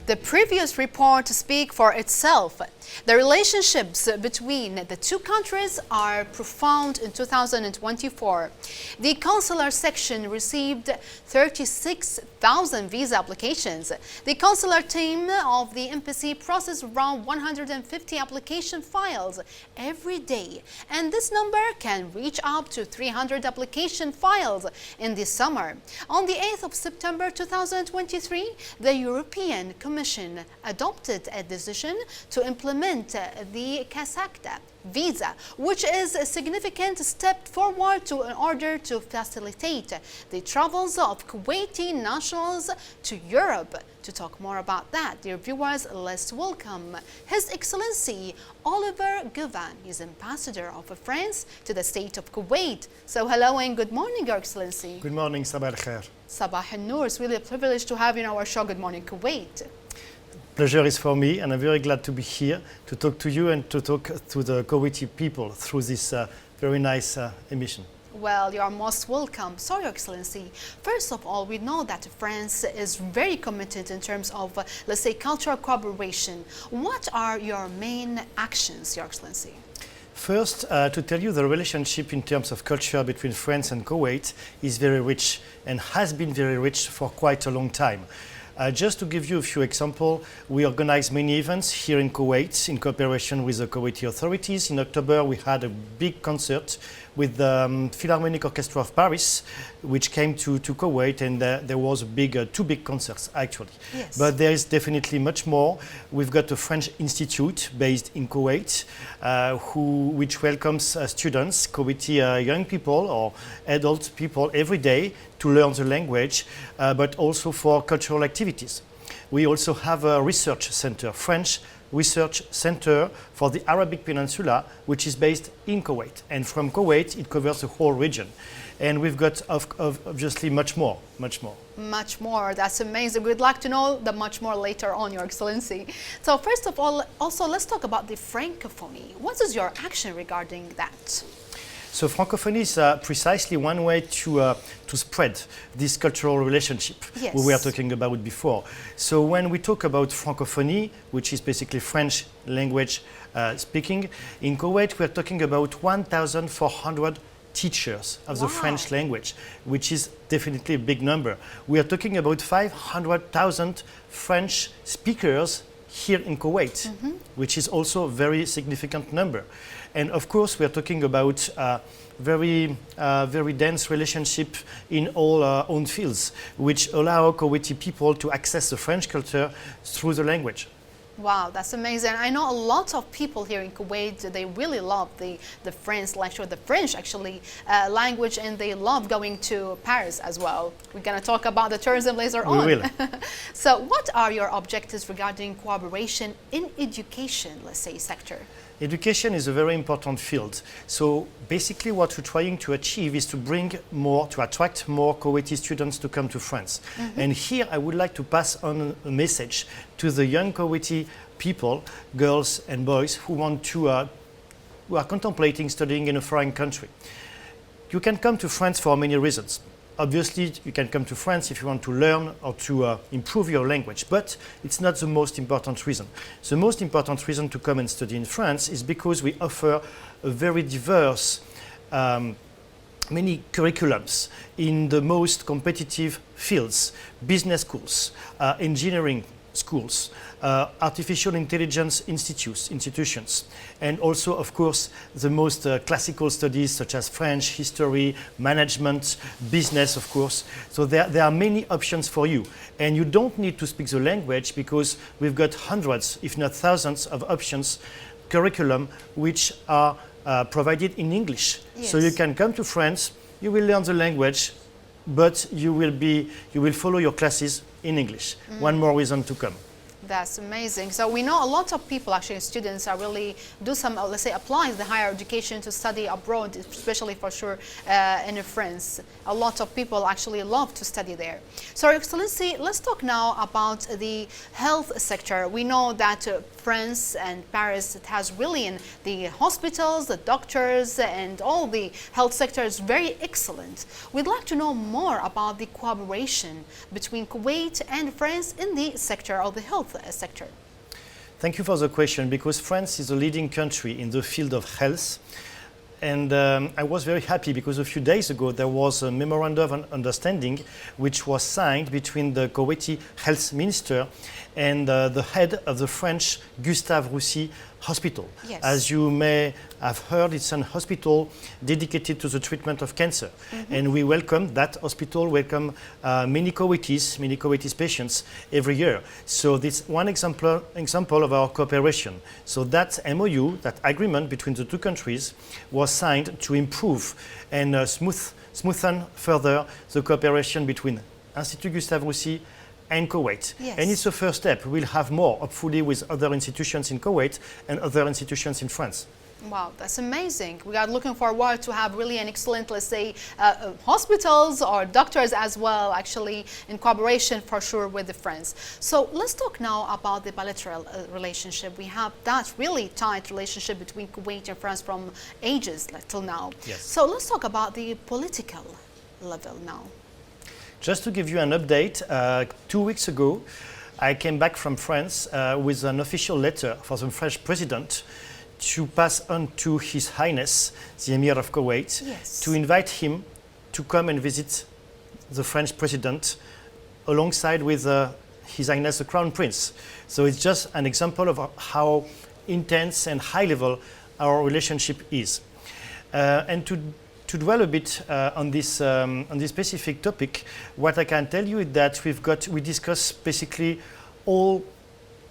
The previous report speaks for itself. The relationships between the two countries are profound in 2024. The consular section received 36,000 visa applications. The consular team of the embassy processed around 150 application files every day, and this number can reach up to 300 application files in the summer. On the 8th of September 2023, the European Commission adopted a decision to implement the Kasakta visa, which is a significant step forward in order to facilitate the travels of Kuwaiti nationals to Europe. To talk more about that, dear viewers, let's welcome His Excellency Oliver Guvan. He's Ambassador of France to the state of Kuwait. So hello and good morning, Your Excellency. Good morning, Sabah al-Khair. Sabah al-Noor. It's really a privilege to have you in our show. Good morning, Kuwait. Pleasure is for me, and I'm very glad to be here to talk to you and to talk to the Kuwaiti people through this very nice emission. Well, you are most welcome. So, Your Excellency, first of all, we know that France is very committed in terms of, let's say, cultural cooperation. What are your main actions, Your Excellency? First, to tell you the relationship in terms of culture between France and Kuwait is very rich and has been very rich for quite a long time. Just to give you a few examples, we organize many events here in Kuwait in cooperation with the Kuwaiti authorities. In October, we had a big concert with the Philharmonic Orchestra of Paris, which came to Kuwait, and there was two big concerts actually. Yes. But there is definitely much more. We've got a French institute based in Kuwait, which welcomes students, Kuwaiti young people or adult people every day to learn the language, but also for cultural activities. We also have a research center, French Research Center for the Arabic Peninsula, which is based in Kuwait. And from Kuwait, it covers the whole region. And we've got, obviously, much more. Much more. That's amazing. We'd like to know the much more later on, Your Excellency. So first of all, also, let's talk about the Francophonie. What is your action regarding that? So Francophonie is precisely one way to spread this cultural relationship we were talking about before. So when we talk about Francophonie, which is basically French language speaking, in Kuwait we're talking about 1,400 teachers of the French language, which is definitely a big number. We are talking about 500,000 French speakers here in Kuwait, which is also a very significant number. And of course, we are talking about very dense relationship in all own fields, which allow Kuwaiti people to access the French culture through the language. Wow, that's amazing. I know a lot of people here in Kuwait, they really love the French language, the French actually language, and they love going to Paris as well. We're going to talk about the tourism later on. We will. So what are your objectives regarding cooperation in education, let's say, sector? Education is a very important field. So basically what we're trying to achieve is to attract more Kuwaiti students to come to France. And here I would like to pass on a message to the young Kuwaiti people, girls and boys, who are contemplating studying in a foreign country. You can come to France for many reasons. Obviously, you can come to France if you want to learn or to improve your language, but it's not the most important reason. The most important reason to come and study in France is because we offer a very diverse, many curriculums in the most competitive fields, business schools, engineering schools, artificial intelligence institutions, and also, of course, the most classical studies such as French, history, management, business, of course. So there are many options for you. And you don't need to speak the language because we've got hundreds, if not thousands, of options, curriculum, which are provided in English. Yes. So you can come to France, you will learn the language, but you will follow your classes in English. One more reason to come. That's amazing. So we know a lot of people, actually students, are really do some, let's say, apply the higher education to study abroad, especially for sure in France. A lot of people actually love to study there. So, Your Excellency, let's talk now about the health sector. We know that France and Paris, it has really in the hospitals, the doctors, and all the health sector is very excellent. We'd like to know more about the cooperation between Kuwait and France in the sector of the health. sector? Thank you for the question, because France is a leading country in the field of health. And I was very happy because a few days ago there was a memorandum of understanding which was signed between the Kuwaiti health minister and the head of the French Gustave Roussy hospital. Yes. As you may have heard, it's an hospital dedicated to the treatment of cancer. And we welcome that hospital, many Kuwaitis patients every year. So this one example of our cooperation. So that MOU, that agreement between the two countries, was signed to improve and smoothen further the cooperation between Institut Gustave Roussy and Kuwait. Yes. And it's the first step. We'll have more, hopefully, with other institutions in Kuwait and other institutions in France. Wow, that's amazing. We are looking forward to have really an excellent, let's say, hospitals or doctors as well, actually, in cooperation for sure with the France. So let's talk now about the bilateral relationship. We have that really tight relationship between Kuwait and France from ages till now. Yes. So let's talk about the political level now. Just to give you an update, 2 weeks ago, I came back from France with an official letter for the French president to pass on to His Highness, the Emir of Kuwait, Yes. to invite him to come and visit the French president alongside with His Highness the Crown Prince. So it's just an example of how intense and high level our relationship is. And to dwell a bit on this specific topic, what I can tell you is that we discuss basically all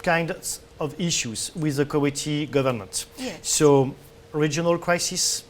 kinds of issues with the Kuwaiti government. Yes. So regional crisis,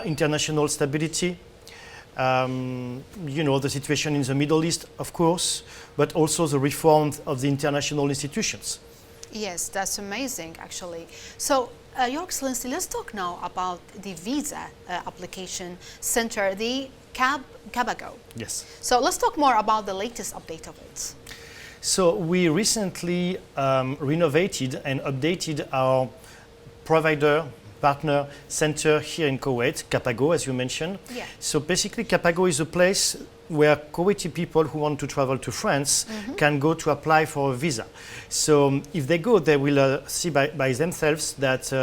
international stability, the situation in the Middle East, of course, but also the reform of the international institutions. Yes, that's amazing, actually. So, Your Excellency, let's talk now about the visa application center, the Cabago. Yes. So let's talk more about the latest update of it. So we recently renovated and updated our provider partner center here in Kuwait, Capago, as you mentioned. Yeah. So basically, Capago is a place where Kuwaiti people who want to travel to France can go to apply for a visa. So if they go, they will see by themselves that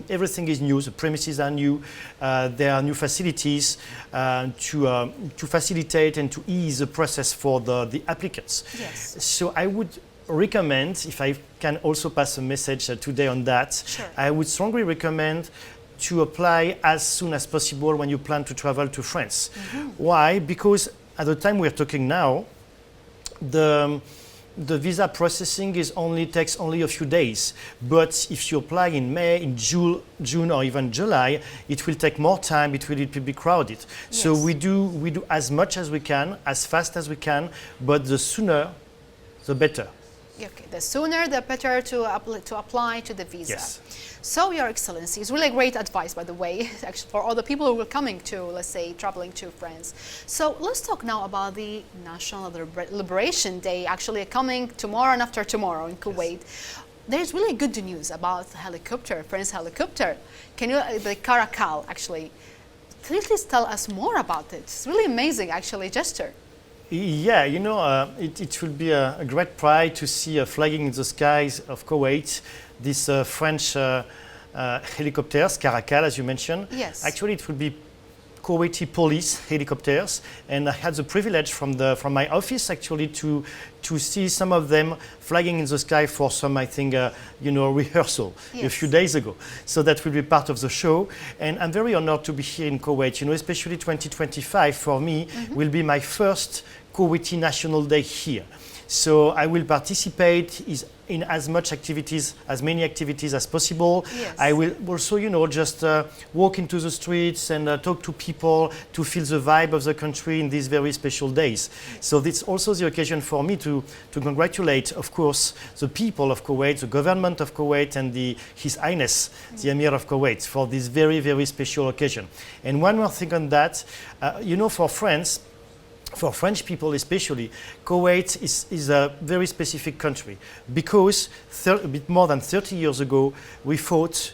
everything is new, the premises are new, there are new facilities to facilitate and to ease the process for the applicants. Yes. So I would recommend, if I can also pass a message today on that, Sure. I would strongly recommend to apply as soon as possible when you plan to travel to France. Why? Because at the time we're talking now, the visa processing takes only a few days. But if you apply in May, in June or even July, it will take more time, it will be crowded. Yes. So we do as much as we can, as fast as we can, but the sooner, the better. Okay, the sooner the better to apply to the visa. Yes. So, Your Excellency, it's really great advice, by the way, actually, for all the people who are coming to, let's say, traveling to France. So let's talk now about the National Liberation Day, actually coming tomorrow and after tomorrow in Kuwait. Yes. There's really good news about the helicopter, French helicopter. Can you, the Caracal, actually, please tell us more about it? It's really amazing, actually, gesture. Yeah, it will be a great pride to see flying in the skies of Kuwait these French helicopters, Caracal, as you mentioned. Yes. Actually, it will be Kuwaiti police helicopters, and I had the privilege from my office actually to see some of them flying in the sky for some, I think, rehearsal. Yes. A few days ago. So that will be part of the show, and I'm very honored to be here in Kuwait. Especially 2025 for me will be my first Kuwaiti National Day here. So I will participate in as many activities as possible. Yes. I will also, just walk into the streets and talk to people to feel the vibe of the country in these very special days. So it's also the occasion for me to congratulate, of course, the people of Kuwait, the government of Kuwait, and His Highness, the Emir of Kuwait, for this very, very special occasion. And one more thing on that, for French people especially, Kuwait is a very specific country because a bit more than 30 years ago, we fought,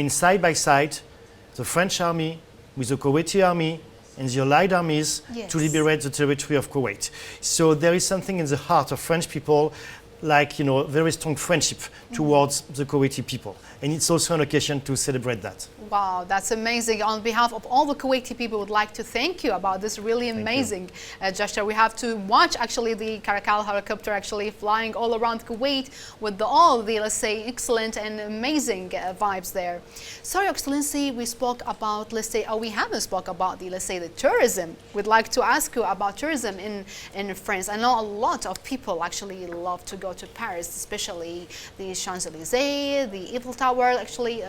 side by side, the French army with the Kuwaiti army and the allied armies. Yes. To liberate the territory of Kuwait. So there is something in the heart of French people like, you know, very strong friendship towards the Kuwaiti people. And it's also an occasion to celebrate that. Wow, that's amazing. On behalf of all the Kuwaiti people, would like to thank you about this really amazing gesture. We have to watch actually the Caracal helicopter actually flying all around Kuwait with all the, let's say, excellent and amazing vibes there. Sorry, Excellency, we spoke about, let's say, we haven't spoke about the, let's say, the tourism. We'd like to ask you about tourism in France. I know a lot of people actually love to go to Paris, especially the Champs-Élysées, the Eiffel Tower. Actually,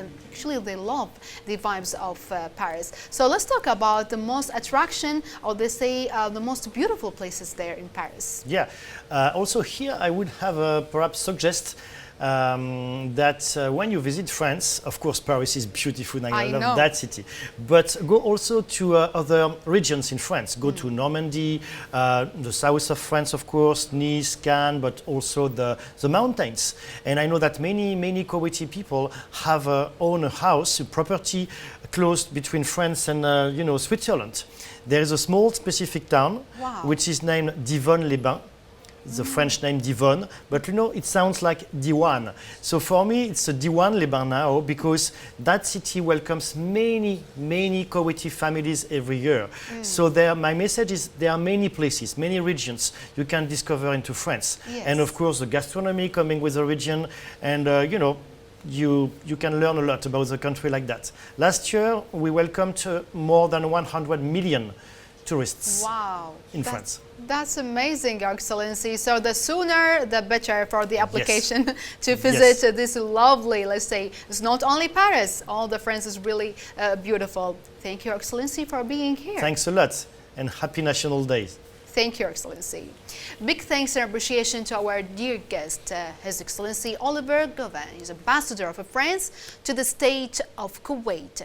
they love the vibes of Paris. So let's talk about the most attraction, or they say the most beautiful places there in Paris. Yeah. Also here I would have perhaps suggest that when you visit France, of course Paris is beautiful and I love that city, but go also to other regions in France. Go to Normandy, the south of France, of course, Nice, Cannes, but also the mountains. And I know that many Kuwaiti people have own a house, a property close between France and you know, Switzerland. There is a small specific town which is named Divonne-les-Bains. The French name Divonne, but you know, it sounds like Diwan. So for me, it's a Diwan-les-Bains now because that city welcomes many Kuwaiti families every year. So there, my message is there are many places, many regions you can discover into France. And of course, the gastronomy coming with the region, and you know, you can learn a lot about the country like that. Last year, we welcomed more than 100 million tourists in France. That's amazing, Your Excellency. So the sooner the better for the application to visit this lovely, let's say, it's not only Paris, all the France is really beautiful. Thank you, Your Excellency, for being here. Thanks a lot, and happy National Day. Thank you, Your Excellency. Big thanks and appreciation to our dear guest, His Excellency Oliver Gauvin. He's Ambassador of France to the State of Kuwait.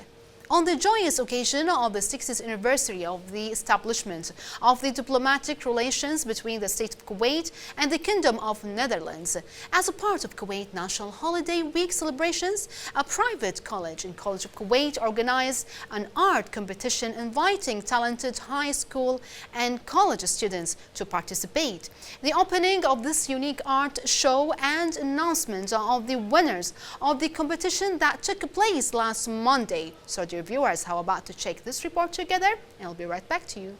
On the joyous occasion of the 60th anniversary of the establishment of the diplomatic relations between the State of Kuwait and the Kingdom of Netherlands, as a part of Kuwait National Holiday Week celebrations, a private college in College of Kuwait organized an art competition inviting talented high school and college students to participate. The opening of this unique art show and announcement of the winners of the competition that took place last Monday. So dear viewers, how about to check this report together? And I'll be right back to you.